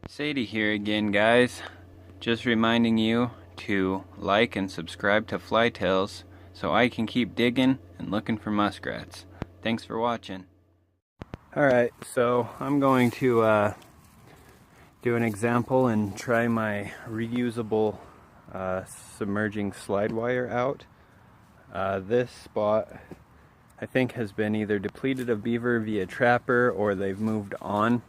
Sadie here again, guys. Just reminding you to like and subscribe to Fly Tales so I can keep digging and looking for muskrats. Thanks for watching. Alright, so I'm going to do an example and try my reusable submerging slide wire out. This spot I think has been either depleted of beaver via trapper or they've moved on.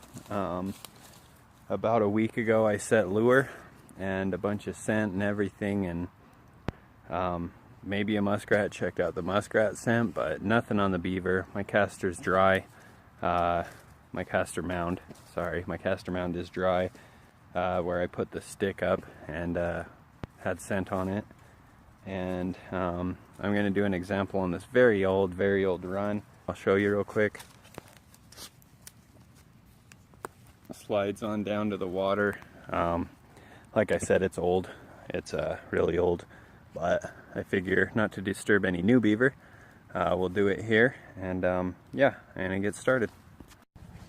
About a week ago I set lure and a bunch of scent and everything, and maybe a muskrat checked out the muskrat scent, but nothing on the beaver. My caster's dry. My caster mound is dry, where I put the stick up and had scent on it. And I'm going to do an example on this very old run. I'll show you real quick. Slides on down to the water. Like I said, it's old. It's really old, but I figure not to disturb any new beaver, we'll do it here, and yeah, and get started.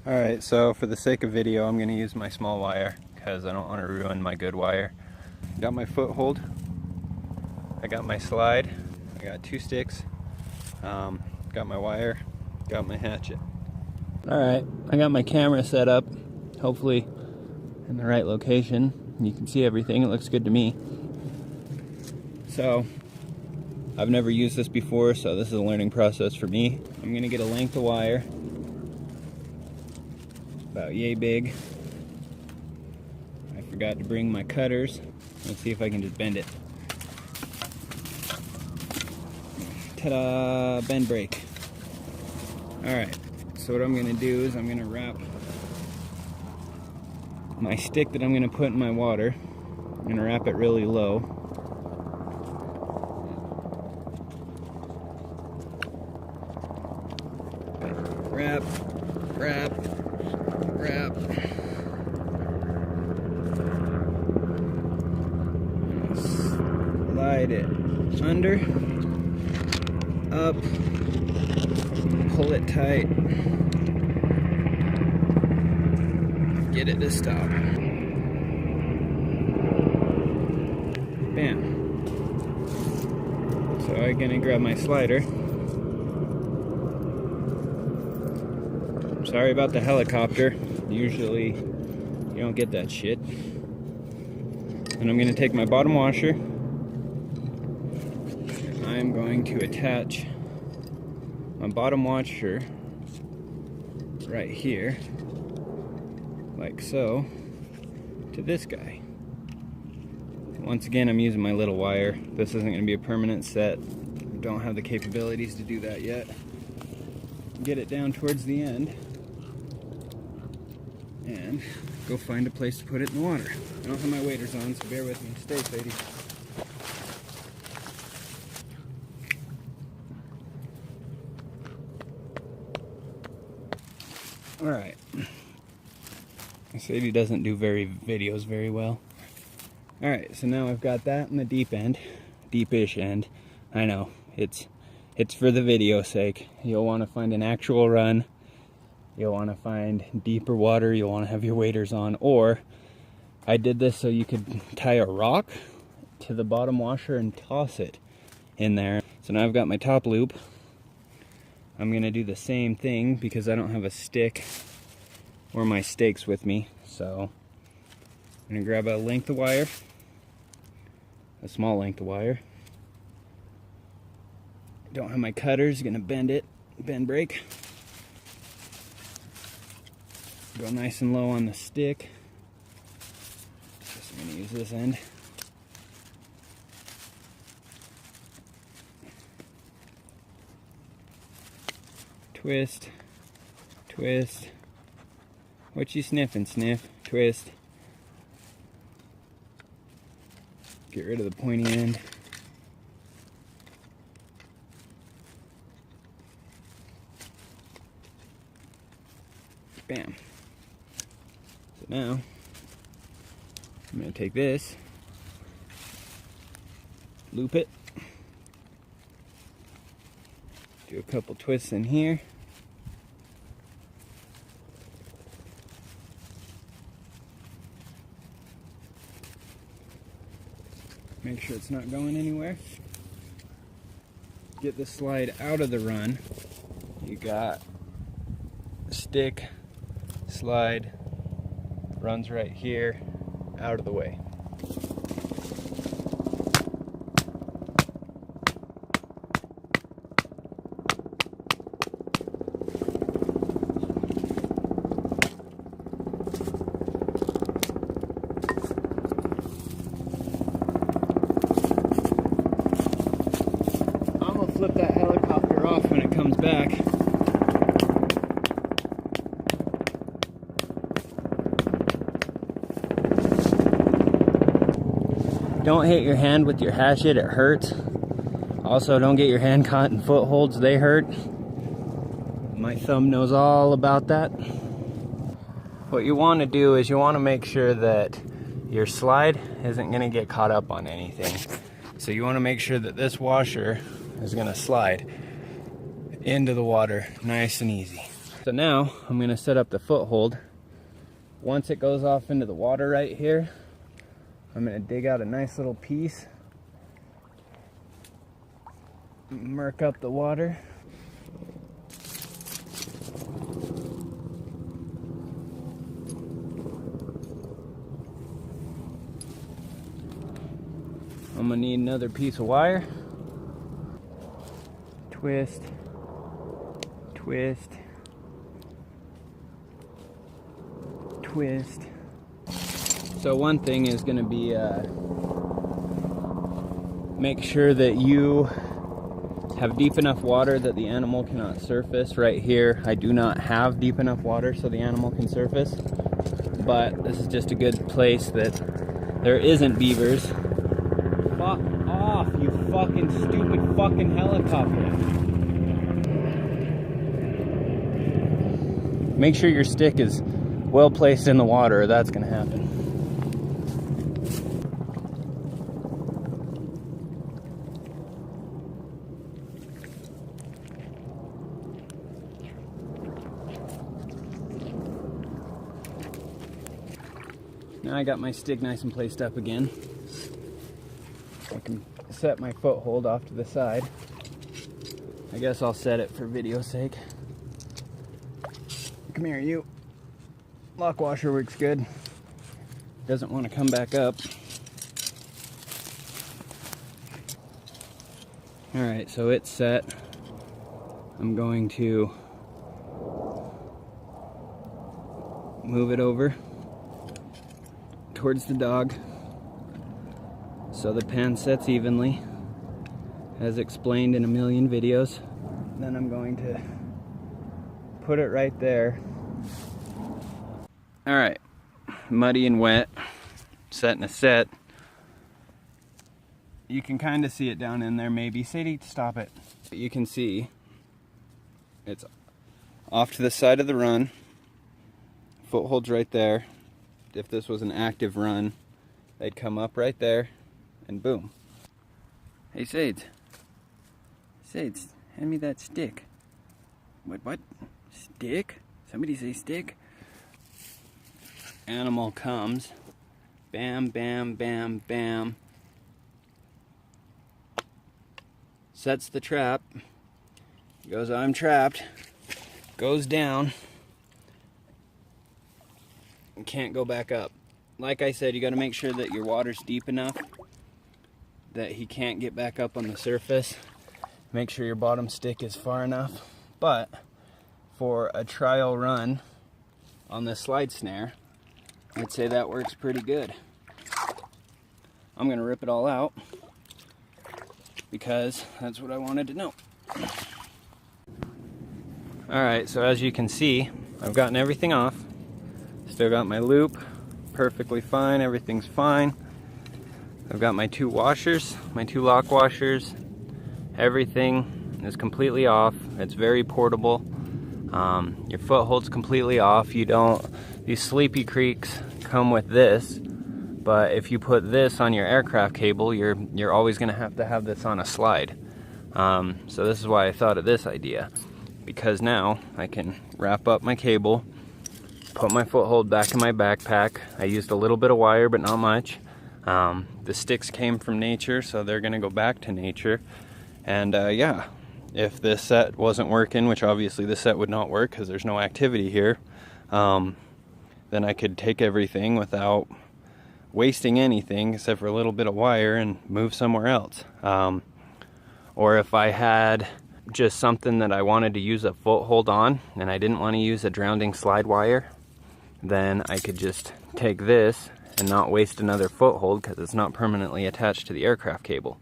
Alright, so for the sake of video, I'm going to use my small wire because I don't want to ruin my good wire. Got my foothold, I got my slide, I got two sticks, got my wire, got my hatchet. Alright, I got my camera set up, hopefully in the right location. You can see everything, it looks good to me. So, I've never used this before, so this is a learning process for me. I'm going to get a length of wire, about yay big. I forgot to bring my cutters. Let's see if I can just bend it. Ta-da! Bend break. Alright, so what I'm going to do is I'm going to wrap my stick that I'm going to put in my water. I'm going to wrap it really low. Wrap, wrap, wrap. Slide it under, up, pull it tight. Get it to stop. Bam. So I'm gonna grab my slider. Sorry about the helicopter. Usually you don't get that shit. And I'm gonna take my bottom washer. I'm going to attach my bottom washer right here, like so, to this guy. Once again, I'm using my little wire. This isn't going to be a permanent set. Don't have the capabilities to do that yet. Get it down towards the end and go find a place to put it in the water. I don't have my waders on, so bear with me. Stay, Sadie. Alright. Sadie doesn't do videos very well. Alright, so now I've got that in the deep end. Deepish end. I know, it's for the video sake. You'll want to find an actual run. You'll want to find deeper water. You'll want to have your waders on. Or, I did this so you could tie a rock to the bottom washer and toss it in there. So now I've got my top loop. I'm going to do the same thing because I don't have a stick or my stakes with me. So I'm going to grab a length of wire, a small length of wire. Don't have my cutters, going to bend it, bend break. Go nice and low on the stick. Just going to use this end. Twist, twist. What you sniffing, Sniff? Twist. Get rid of the pointy end. Bam. So now, I'm going to take this, loop it, do a couple twists in here. Make sure it's not going anywhere. Get the slide out of the run. You got stick, slide, runs right here, out of the way. Flip that helicopter off when it comes back. Don't hit your hand with your hatchet, it hurts. Also, don't get your hand caught in footholds, they hurt. My thumb knows all about that. What you want to do is you want to make sure that your slide isn't going to get caught up on anything. So you want to make sure that this washer is going to slide into the water nice and easy. So now I'm going to set up the foothold. Once it goes off into the water right here, I'm going to dig out a nice little piece, murk up the water. I'm going to need another piece of wire. Twist, twist, twist. So one thing is going to be make sure that you have deep enough water that the animal cannot surface. Right here, I do not have deep enough water so the animal can surface, but this is just a good place that there isn't beavers. Fuck off, you fucking stupid fucking helicopter. Make sure your stick is well placed in the water, or that's gonna happen. Now I got my stick nice and placed up again. I can set my foothold off to the side. I guess I'll set it for video's sake. Come here, you. Lock washer works good. Doesn't want to come back up. Alright, so it's set. I'm going to move it over towards the dog so the pan sets evenly, as explained in a million videos. Then I'm going to put it right there. Alright, muddy and wet, setting a set. You can kind of see it down in there maybe. Sadie, stop it. You can see it's off to the side of the run. Foothold's right there. If this was an active run, they'd come up right there and boom. Hey Sades. Sades, hand me that stick. What? Stick? Somebody say stick? Animal comes. Bam, bam, bam, bam. Sets the trap. Goes, I'm trapped. Goes down. And can't go back up. Like I said, you got to make sure that your water's deep enough that he can't get back up on the surface. Make sure your bottom stick is far enough. But for a trial run on this slide snare, I'd say that works pretty good. I'm gonna rip it all out because that's what I wanted to know. Alright, so as you can see, I've gotten everything off. Still got my loop, perfectly fine, everything's fine. I've got my two washers, my two lock washers. Everything is completely off. It's very portable. Your foothold's completely off. These Sleepy Creeks come with this, but if you put this on your aircraft cable, you're always going to have this on a slide. So this is why I thought of this idea, because now I can wrap up my cable, put my foothold back in my backpack. I used a little bit of wire, but not much. The sticks came from nature, so they're gonna go back to nature. And yeah, if this set wasn't working, which obviously this set would not work because there's no activity here, then I could take everything without wasting anything except for a little bit of wire and move somewhere else. Or if I had just something that I wanted to use a foothold on and I didn't want to use a grounding slide wire, then I could just take this and not waste another foothold because it's not permanently attached to the aircraft cable.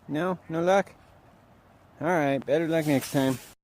No luck? Alright, better luck next time.